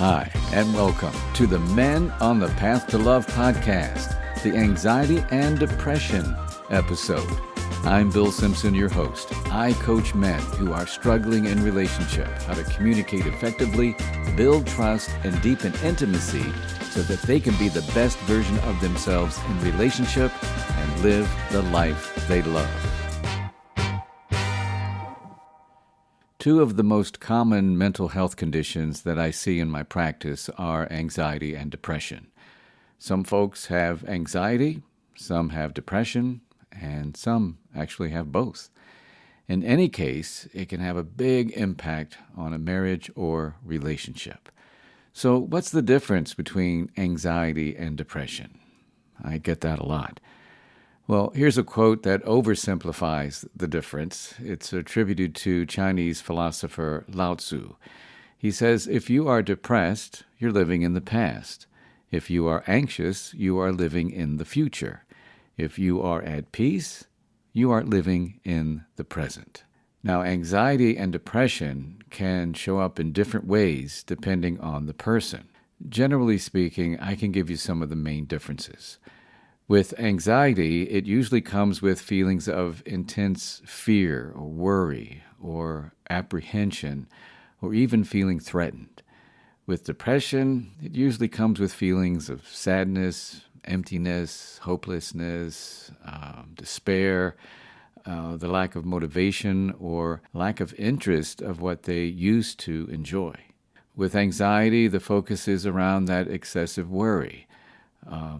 Hi, and welcome to the Men on the Path to Love podcast, the anxiety and depression episode. I'm Bill Simpson, your host. I coach men who are struggling in relationship, how to communicate effectively, build trust, and deepen intimacy so that they can be the best version of themselves in relationship and live the life they love. Two of the most common mental health conditions that I see in my practice are anxiety and depression. Some folks have anxiety, some have depression, and some actually have both. In any case, it can have a big impact on a marriage or relationship. So what's the difference between anxiety and depression? I get that a lot. Well, here's a quote that oversimplifies the difference. It's attributed to Chinese philosopher Lao Tzu. He says, if you are depressed, you're living in the past. If you are anxious, you are living in the future. If you are at peace, you are living in the present. Now, anxiety and depression can show up in different ways depending on the person. Generally speaking, I can give you some of the main differences. With anxiety, it usually comes with feelings of intense fear or worry or apprehension or even feeling threatened. With depression, it usually comes with feelings of sadness, emptiness, hopelessness, despair, the lack of motivation or lack of interest of what they used to enjoy. With anxiety, the focus is around that excessive worry,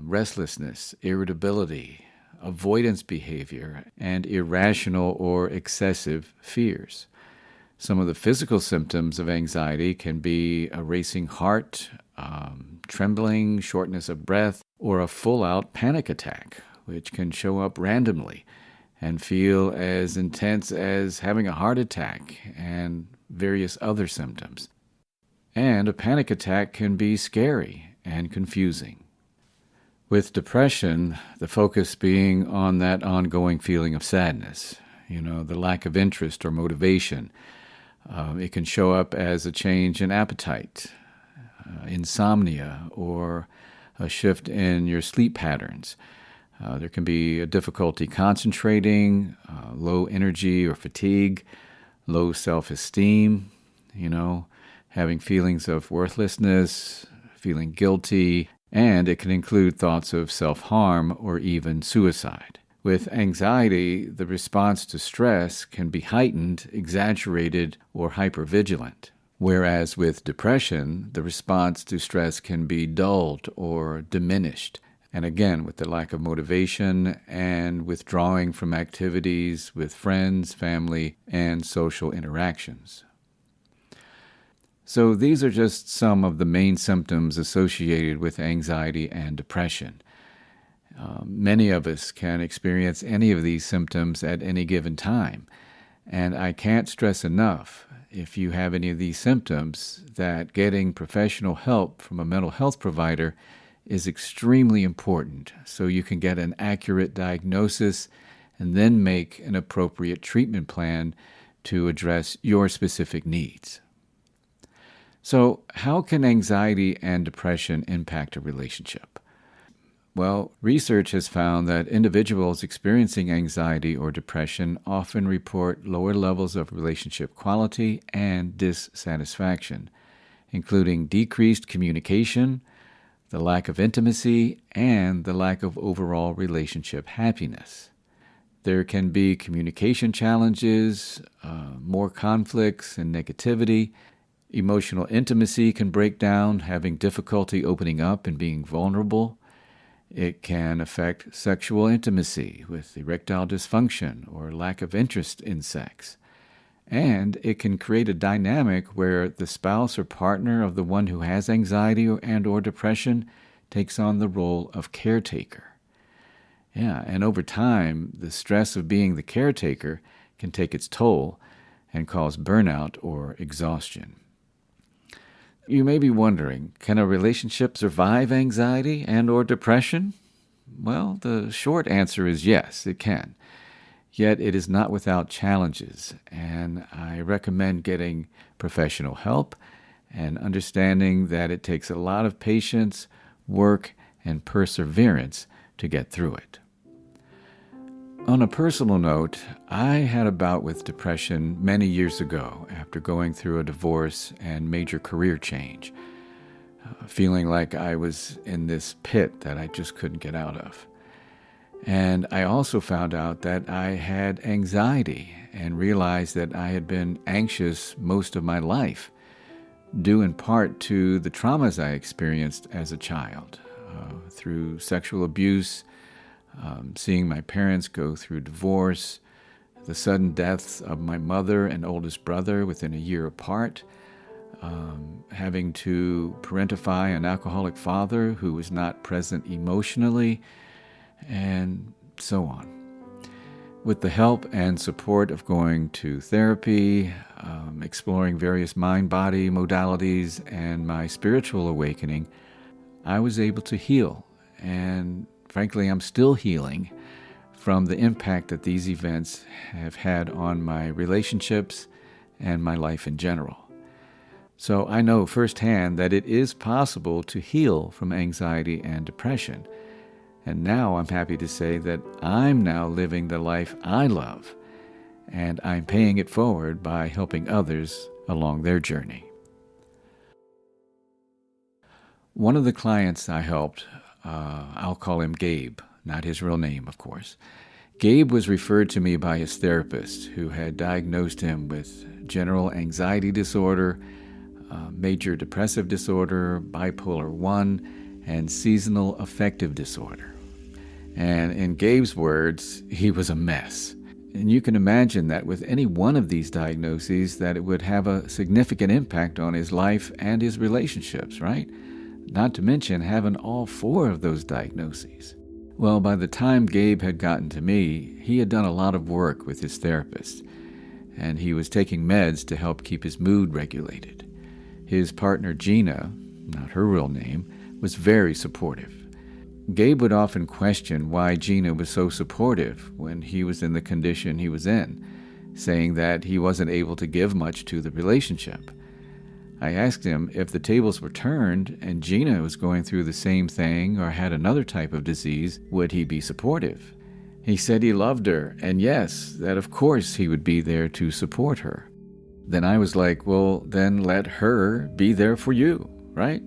restlessness, irritability, avoidance behavior, and irrational or excessive fears. Some of the physical symptoms of anxiety can be a racing heart, trembling, shortness of breath, or a full-out panic attack, which can show up randomly and feel as intense as having a heart attack and various other symptoms. And a panic attack can be scary and confusing. With depression, the focus being on that ongoing feeling of sadness, the lack of interest or motivation. It can show up as a change in appetite, insomnia, or a shift in your sleep patterns. There can be a difficulty concentrating, low energy or fatigue, low self-esteem, having feelings of worthlessness, feeling guilty, and it can include thoughts of self-harm or even suicide. With anxiety, the response to stress can be heightened, exaggerated, or hypervigilant. Whereas with depression, the response to stress can be dulled or diminished. And again, with the lack of motivation and withdrawing from activities with friends, family, and social interactions. So these are just some of the main symptoms associated with anxiety and depression. Many of us can experience any of these symptoms at any given time. And I can't stress enough, if you have any of these symptoms, that getting professional help from a mental health provider is extremely important so you can get an accurate diagnosis and then make an appropriate treatment plan to address your specific needs. So, how can anxiety and depression impact a relationship? Well, research has found that individuals experiencing anxiety or depression often report lower levels of relationship quality and dissatisfaction, including decreased communication, the lack of intimacy, and the lack of overall relationship happiness. There can be communication challenges, more conflicts and negativity. Emotional intimacy can break down, having difficulty opening up and being vulnerable. It can affect sexual intimacy with erectile dysfunction or lack of interest in sex. And it can create a dynamic where the spouse or partner of the one who has anxiety or depression takes on the role of caretaker. And over time, the stress of being the caretaker can take its toll and cause burnout or exhaustion. You may be wondering, can a relationship survive anxiety and or depression? Well, the short answer is yes, it can. Yet it is not without challenges, and I recommend getting professional help and understanding that it takes a lot of patience, work, and perseverance to get through it. On a personal note, I had a bout with depression many years ago after going through a divorce and major career change, feeling like I was in this pit that I just couldn't get out of. And I also found out that I had anxiety and realized that I had been anxious most of my life, due in part to the traumas I experienced as a child, through sexual abuse, seeing my parents go through divorce, the sudden deaths of my mother and oldest brother within a year apart, having to parentify an alcoholic father who was not present emotionally, and so on. With the help and support of going to therapy, exploring various mind-body modalities, and my spiritual awakening, I was able to heal. And frankly, I'm still healing from the impact that these events have had on my relationships and my life in general. So I know firsthand that it is possible to heal from anxiety and depression. And now I'm happy to say that I'm now living the life I love, and I'm paying it forward by helping others along their journey. One of the clients I helped, I'll call him Gabe, not his real name, of course. Gabe was referred to me by his therapist, who had diagnosed him with general anxiety disorder, major depressive disorder, bipolar 1, and seasonal affective disorder. And in Gabe's words, he was a mess. And you can imagine that with any one of these diagnoses, that it would have a significant impact on his life and his relationships, right? Not to mention having all 4 of those diagnoses. Well, by the time Gabe had gotten to me, he had done a lot of work with his therapist, and he was taking meds to help keep his mood regulated. His partner, Gina, not her real name, was very supportive. Gabe would often question why Gina was so supportive when he was in the condition he was in, saying that he wasn't able to give much to the relationship. I asked him if the tables were turned and Gina was going through the same thing or had another type of disease, would he be supportive? He said he loved her, and yes, that of course he would be there to support her. Then I was like, well, then let her be there for you, right?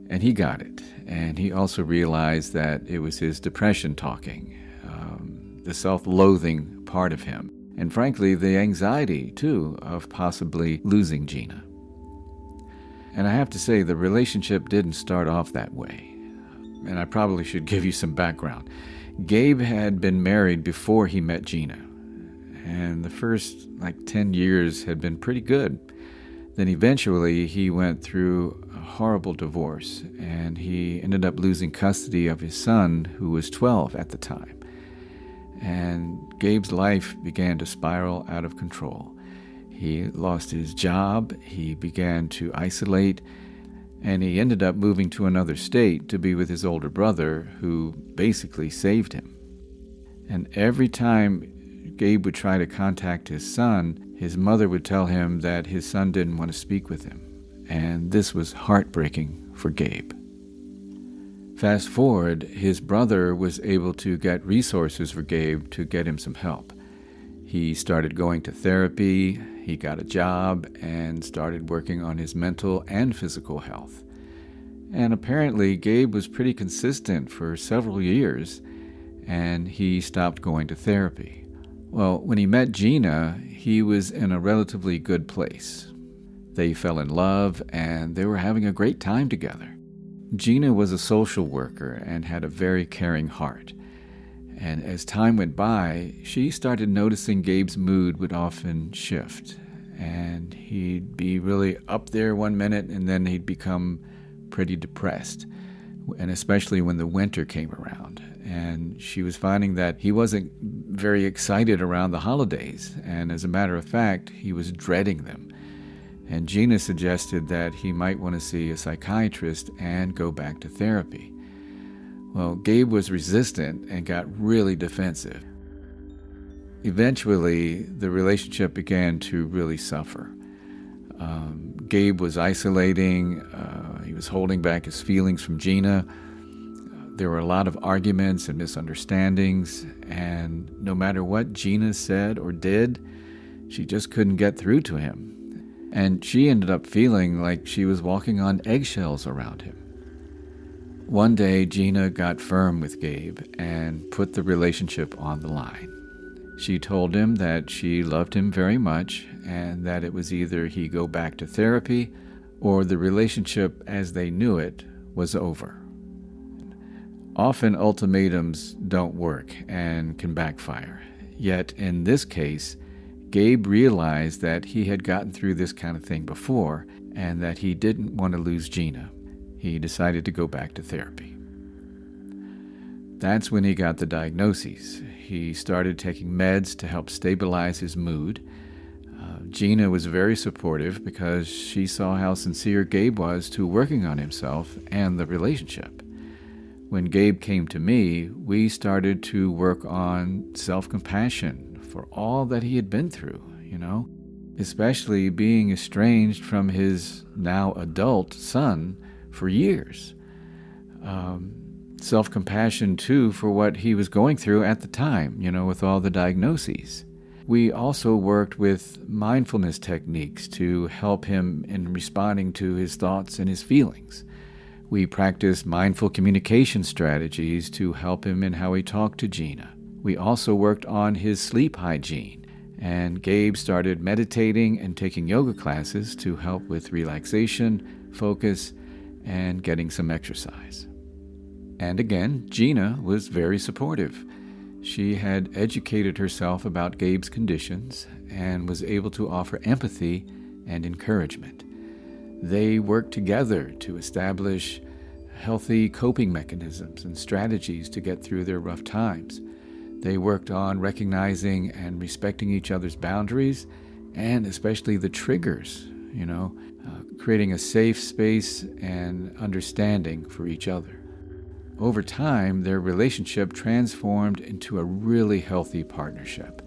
And he got it. And he also realized that it was his depression talking, the self-loathing part of him, and frankly, the anxiety, too, of possibly losing Gina. And I have to say, the relationship didn't start off that way. And I probably should give you some background. Gabe had been married before he met Gina, and the first 10 years had been pretty good. Then eventually he went through a horrible divorce, and he ended up losing custody of his son, who was 12 at the time. And Gabe's life began to spiral out of control. He lost his job, he began to isolate, and he ended up moving to another state to be with his older brother, who basically saved him. And every time Gabe would try to contact his son, his mother would tell him that his son didn't want to speak with him. And this was heartbreaking for Gabe. Fast forward, his brother was able to get resources for Gabe to get him some help. He started going to therapy, he got a job, and started working on his mental and physical health. And apparently, Gabe was pretty consistent for several years, and he stopped going to therapy. Well, when he met Gina, he was in a relatively good place. They fell in love, and they were having a great time together. Gina was a social worker and had a very caring heart. And as time went by, she started noticing Gabe's mood would often shift. And he'd be really up there one minute, and then he'd become pretty depressed, and especially when the winter came around. And she was finding that he wasn't very excited around the holidays, and as a matter of fact, he was dreading them. And Gina suggested that he might want to see a psychiatrist and go back to therapy. Well, Gabe was resistant and got really defensive. Eventually, the relationship began to really suffer. Gabe was isolating. He was holding back his feelings from Gina. There were a lot of arguments and misunderstandings, and no matter what Gina said or did, she just couldn't get through to him. And she ended up feeling like she was walking on eggshells around him. One day, Gina got firm with Gabe and put the relationship on the line. She told him that she loved him very much and that it was either he go back to therapy or the relationship as they knew it was over. Often ultimatums don't work and can backfire. Yet in this case, Gabe realized that he had gotten through this kind of thing before and that he didn't want to lose Gina. He decided to go back to therapy. That's when he got the diagnoses. He started taking meds to help stabilize his mood. Gina was very supportive because she saw how sincere Gabe was to working on himself and the relationship. When Gabe came to me, we started to work on self-compassion for all that he had been through, especially being estranged from his now adult son for years. Self-compassion, too, for what he was going through at the time, with all the diagnoses. We also worked with mindfulness techniques to help him in responding to his thoughts and his feelings. We practiced mindful communication strategies to help him in how he talked to Gina. We also worked on his sleep hygiene, and Gabe started meditating and taking yoga classes to help with relaxation, focus, and getting some exercise. And again, Gina was very supportive. She had educated herself about Gabe's conditions and was able to offer empathy and encouragement. They worked together to establish healthy coping mechanisms and strategies to get through their rough times. They worked on recognizing and respecting each other's boundaries and especially the triggers, creating a safe space and understanding for each other. Over time, their relationship transformed into a really healthy partnership.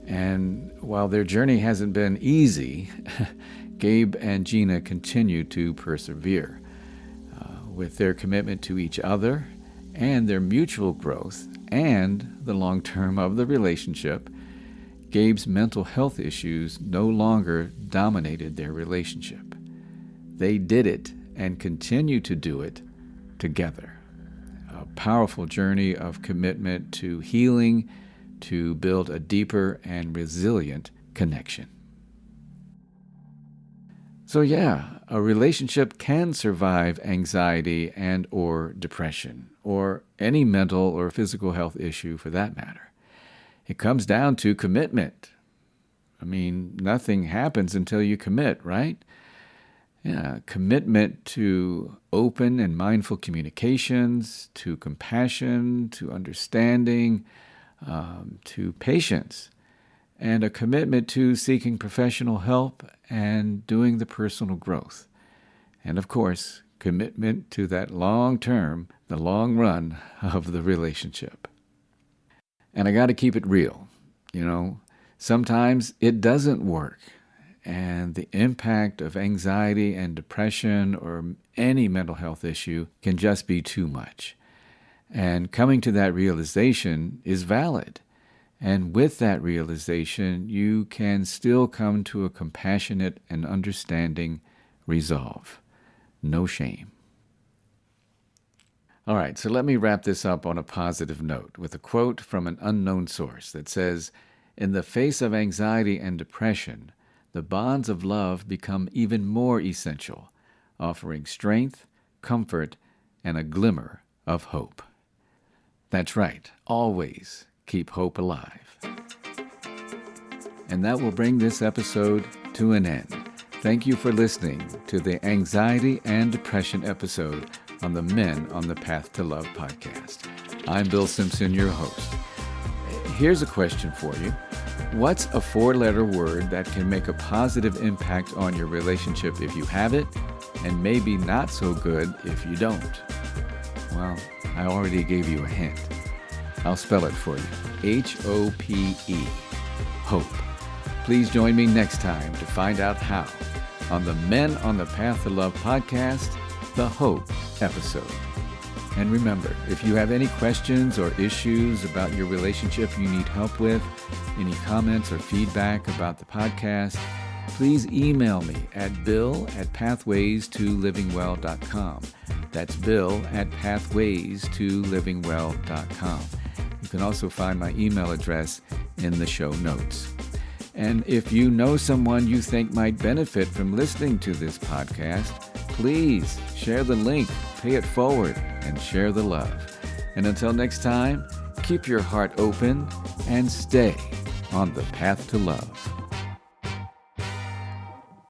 And while their journey hasn't been easy, Gabe and Gina continue to persevere. With their commitment to each other and their mutual growth and the long term of the relationship, Gabe's mental health issues no longer dominated their relationship. They did it and continue to do it together. A powerful journey of commitment to healing, to build a deeper and resilient connection. So a relationship can survive anxiety and or depression, or any mental or physical health issue for that matter. It comes down to commitment. Nothing happens until you commit, right? Commitment to open and mindful communications, to compassion, to understanding, to patience, and a commitment to seeking professional help and doing the personal growth. And of course, commitment to that long term, the long run of the relationship. And I got to keep it real. Sometimes it doesn't work. And the impact of anxiety and depression or any mental health issue can just be too much. And coming to that realization is valid. And with that realization, you can still come to a compassionate and understanding resolve. No shame. All right, so let me wrap this up on a positive note with a quote from an unknown source that says, "In the face of anxiety and depression, the bonds of love become even more essential, offering strength, comfort, and a glimmer of hope." That's right, always keep hope alive. And that will bring this episode to an end. Thank you for listening to the Anxiety and Depression episode on the Men on the Path to Love podcast. I'm Bill Simpson, your host. Here's a question for you. What's a 4-letter word that can make a positive impact on your relationship if you have it, and maybe not so good if you don't? Well, I already gave you a hint. I'll spell it for you. HOPE. Hope. Please join me next time to find out how on the Men on the Path to Love podcast, the Hope episode. And remember, if you have any questions or issues about your relationship you need help with, any comments or feedback about the podcast, please email me at bill@pathways2livingwell.com. That's bill@pathways2livingwell.com. You can also find my email address in the show notes. And if you know someone you think might benefit from listening to this podcast, please share the link, pay it forward, and share the love. And until next time, keep your heart open and stay on the path to love.